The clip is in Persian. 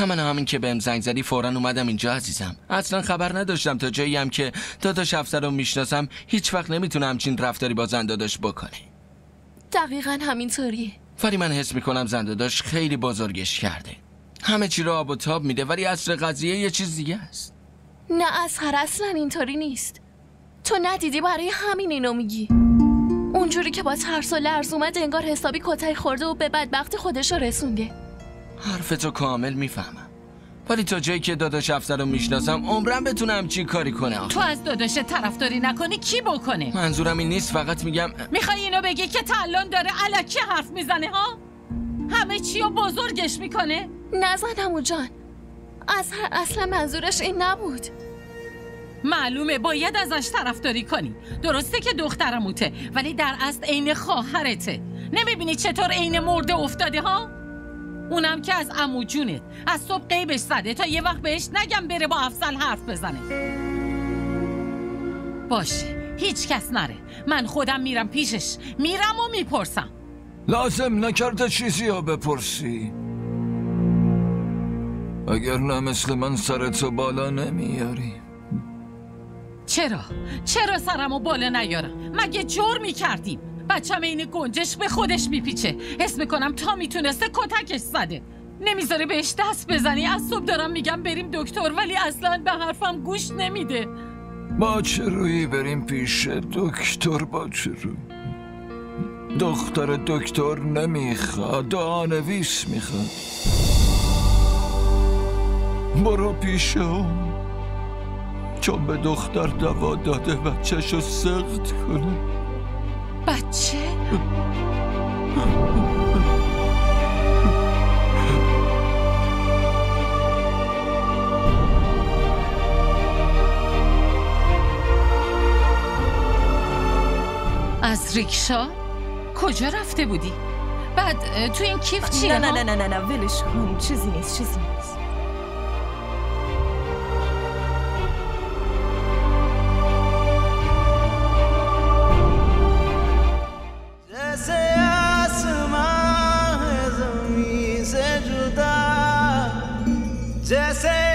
من همین که بهم زنگ زدی فوراً اومدم اینجا عزیزم. اصلا خبر نداشتم تا جایی هم که داداش افسر رو میشناسم هیچ وقت نمیتونه همچین رفتاری با زن داداش بکنه. دقیقاً همینطوری. ولی من حس میکنم زن داداش خیلی بزرگش کرده. همه چی رو آب و تاب میده ولی اصل قضیه یه چیز دیگه است. نه اصغر، اصلا اینطوری نیست. تو ندیدی برای همین اینو میگی. اونجوری که با ترس و لرز اومد انگار حسابی کتک خورده و به بدبخت خودشو رسونده. حرفتو کامل میفهمم ولی تا جایی که داداش افسر رو میشناسم عمرم بتونم چی کاری کنه آخه. تو از داداش طرفداری نکنی کی بکنه؟ منظورم این نیست، فقط میگم میخوای اینو بگی که تا الان داره الکی حرف میزنه ها؟ همه چی رو بزرگش میکنه؟ نزن عمو جان، اصلا منظورش این نبود. معلومه باید ازش طرفداری کنی. درسته که دخترموته ولی در اصل عین خواهرته. نمیبینی چطور عین مرده افتاده ها؟ اونم که از عمو جونت از صبح غیبش زده تا یه وقت بهش نگم بره با افضل حرف بزنه. باشه هیچ کس نره، من خودم میرم پیشش، میرم و میپرسم. لازم نکرده چیزی ها بپرسی. اگر نه مثل من سرتو بالا نمیاری. چرا سرمو بالا نیارم؟ مگه جرمی کردیم؟ بچم این گنجش به خودش میپیچه. حس میکنم تا میتونسته کتکش زده. نمیذاره بهش دست بزنی. از صبح دارم میگم بریم دکتر ولی اصلا به حرفم گوش نمیده. با چه رویی بریم پیش دکتر؟ با چه روی؟ دختر دکتر نمیخواد، دعانویس میخواد. برو پیش اون، چون به دختر دوا داده بچه‌شو سقط کنه. بچه؟ از ریکشا؟ کجا رفته بودی؟ بعد تو این کیف چیه؟ نه ولش کن، چیزی نیست. जैसे